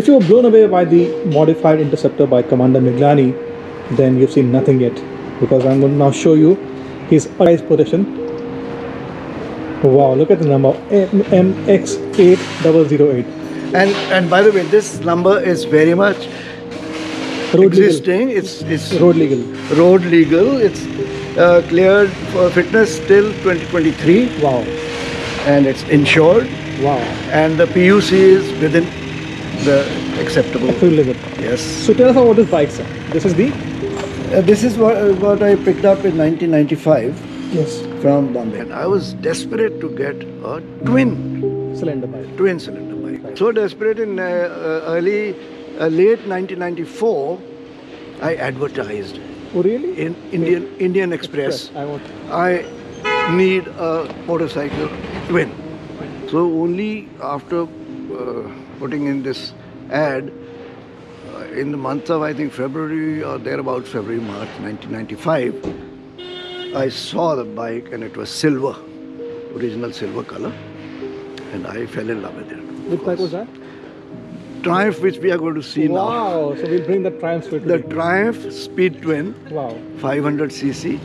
If you were blown away by the modified Interceptor by Commander Miglani, then you've seen nothing yet, because I'm going to now show you his price position. Wow, look at the number, MX8008. And by the way, this number is very much Road existing. legal. It's Road legal. road legal. It's cleared for fitness till 2023, Wow, and it's insured. wow. And the PUC is within the acceptable. Full limit. Yes. So tell us about this bike, sir. This is the This is what I picked up in 1995 yes from Bombay. And I was desperate to get a twin cylinder bike. cylinder bike. So desperate in late 1994, I advertised Oh really? in Indian Express. I want. I need a motorcycle twin. So only after putting in this ad in the month of I think February or thereabouts, February, March 1995, I saw the bike and it was silver, original silver color, and I fell in love with it. Which bike was that? Triumph, which we are going to see now. Wow. So we'll bring the Triumph to it. The Triumph Speed Twin, Wow. 500cc,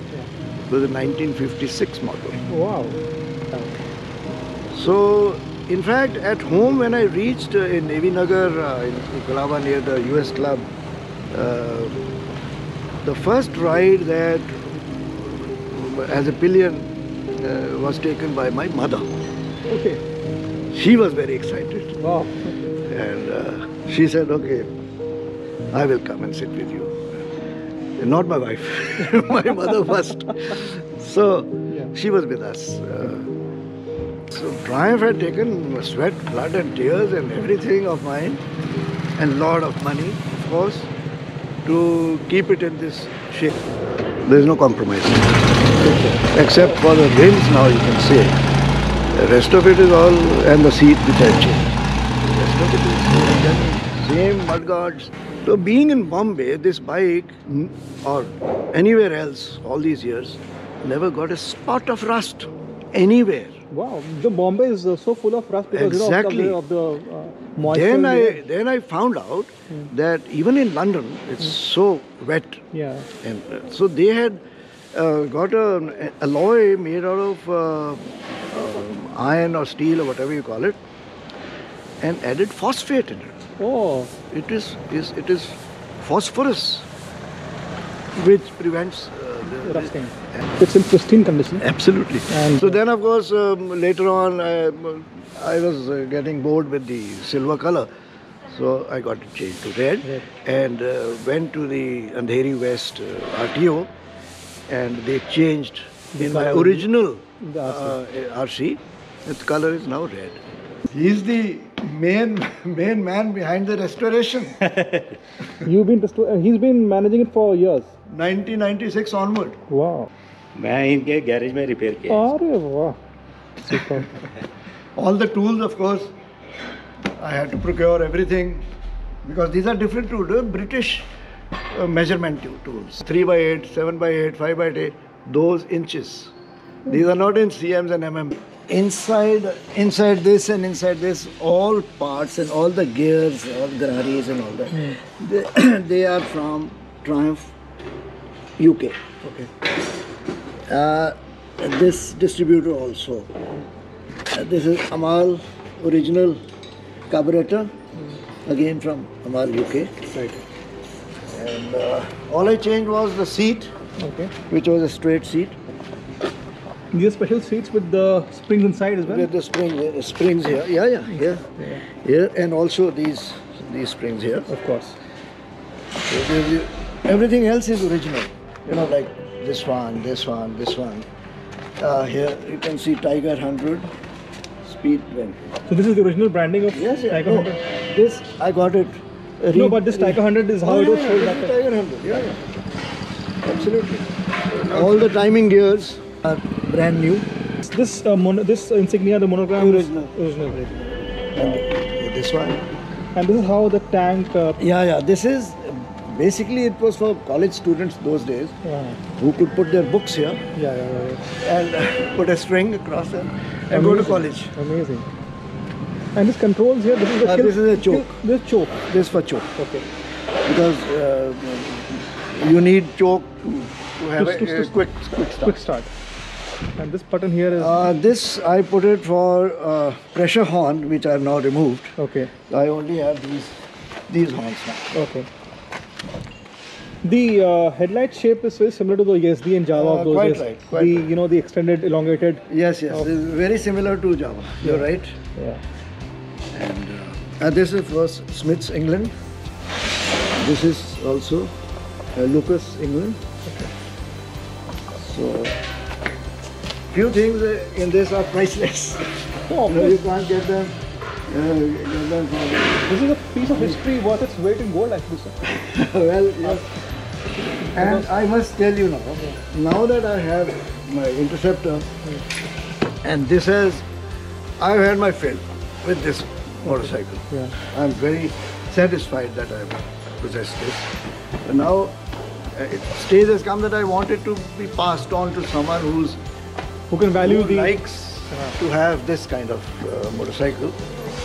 was a 1956 model. Wow. So, in fact, at home when I reached in Navy Nagar, in Colaba near the US Club, the first ride that as a pillion was taken by my mother. Okay. She was very excited, Wow. and she said, "Okay, I will come and sit with you." Not my wife, my mother first. So Yeah. she was with us. So Triumph had taken sweat, blood and tears and everything of mine, and lot of money, of course, to keep it in this shape. There is no compromise. Except for the rims now you can see. The rest of it is all, and the seat which I changed. The rest of it is same mudguards. So being in Bombay, this bike, or anywhere else, all these years, never got a spot of rust anywhere. Wow. The Bombay is so full of rust because Exactly. you know, of the moisture. Then I found out that even in London, it's so wet. Yeah. And so they had got an alloy made out of iron or steel or whatever you call it, and added phosphate in it. Oh. It is phosphorus, which prevents the Rusting. It's in pristine condition. Absolutely. And so then, of course, later on, I was getting bored with the silver color, so I got it changed to red, and went to the Andheri West RTO, and they changed in my original RC. Its color is now red. He's the main man behind the restoration. He's been managing it for years. 1996 onward. Wow. मैं इनके garage में repair किया अरे वाह. Super. All the tools, of course, I had to procure everything because these are different tools, British measurement tools. 3x8, 7x8, 5x8, those inches. These are not in cms and mm. Inside this and inside this, all parts and all the gears, all Gararis and all that, they are from Triumph UK. Okay. This distributor also. This is Amal original carburetor, again from Amal UK. Right. And all I changed was the seat, Okay. which was a straight seat. These are special seats with the springs inside as well. With the springs here. Yeah. Here, and also these springs here. Of course. So everything else is original. You know, like this one. Here you can see Tiger 100 Speed Twin. So this is the original branding of Tiger 100? This I got it. No, but this Tiger 100 is how it was sold back then. Tiger 100. Yeah. Absolutely. All the timing gears are brand new. This insignia, the monogram, Original. And this one. And this is how the tank. Yeah. This is basically, it was for college students those days who could put their books here Yeah. and put a string across them and go to college. Amazing. And this controls here, this is the This is a choke. This is choke. This for choke. Okay. Because you need choke to have To- a quick start. Quick start. And this button here is This I put it for pressure horn, which I have now removed. okay. I only have these horns now. Okay. The headlight shape is very similar to the ESD and Java of those Quite days. right, quite the right. the extended, elongated. Yes, yes, it's very similar to Java. You're right. Yeah. And this is for Smiths, England. This is also Lucas, England. So, few things in this are priceless. Oh, You can't get them. Get them from. this is a piece of history worth its weight in gold, actually, sir. Well, yes. And I must tell you now that I have my Interceptor, and this has, I've had my fill with this motorcycle. Yeah. I'm very satisfied that I possess this. But now, stage has come that I want it to be passed on to someone Who can value who the likes to have this kind of motorcycle,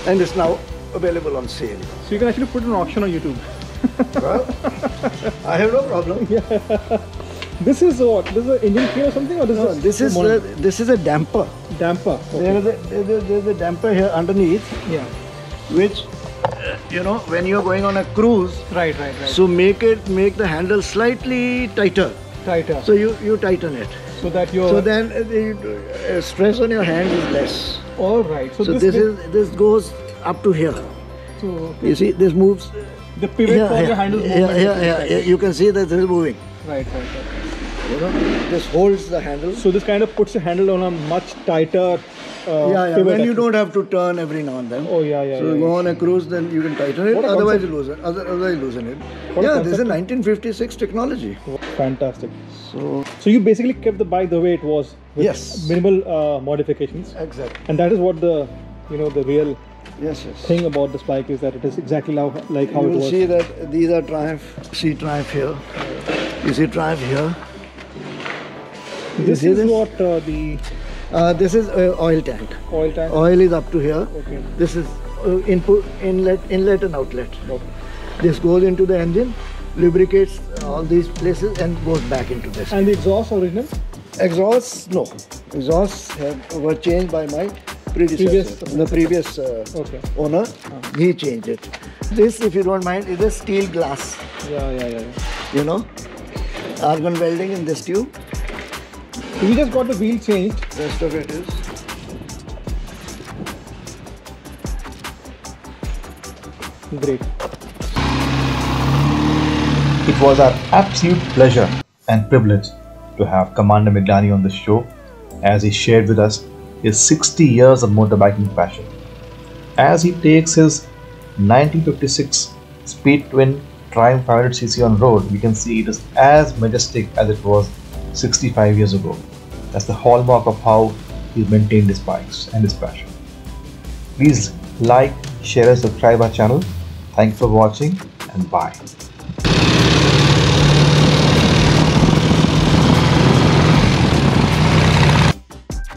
and it's now available on sale. So you can actually put it on auction on YouTube. Well, I have no problem. This is what? This is an engine key or something, or this No, is this is a damper. damper? Okay. There's a damper here underneath, Yeah. which when you're going on a cruise, Right. so make the handle slightly tighter. Tighter. So you tighten it. So that your. So then the stress on your hand is less. All right. So, So this goes up to here. So You see, this moves. the pivot for your handle movement. Yeah. You can see that this is moving. Right. This holds the handle. So this kind of puts the handle on a much tighter. Yeah. pivot When you actually. don't have to turn every now and then. Oh yeah. So you go on a cruise, then you can tighten it. What a Otherwise, concept. you loosen. Otherwise, you loosen it. What a Yeah, this is concept. 1956 technology. Fantastic. So So you basically kept the bike the way it was with Yes. minimal modifications, exactly. and that is what the the real Yes. thing about this bike is that it is exactly like how You it will was. see that these are Triumph. See Triumph here. You see Triumph here. This see is this? what the This is oil tank. oil tank. Oil is up to here. Okay. This is inlet and outlet. Okay. This goes into the engine, lubricates all these places, and goes back into this. And the exhaust original. Exhausts, no. Exhausts were changed by my predecessor. The previous Okay. owner, he changed it. This, if you don't mind, is a steel glass. Yeah. Argon welding in this tube. So we just got the wheel changed. Rest of it is. Great. It was our absolute pleasure and privilege to have Commander Miglani on the show as he shared with us his 60 years of motorbiking passion. As he takes his 1956 Speed Twin Triumph 500cc on road, we can see it is as majestic as it was 65 years ago. That's the hallmark of how he maintained his bikes and his passion. Please like, share and subscribe our channel. Thanks for watching and bye.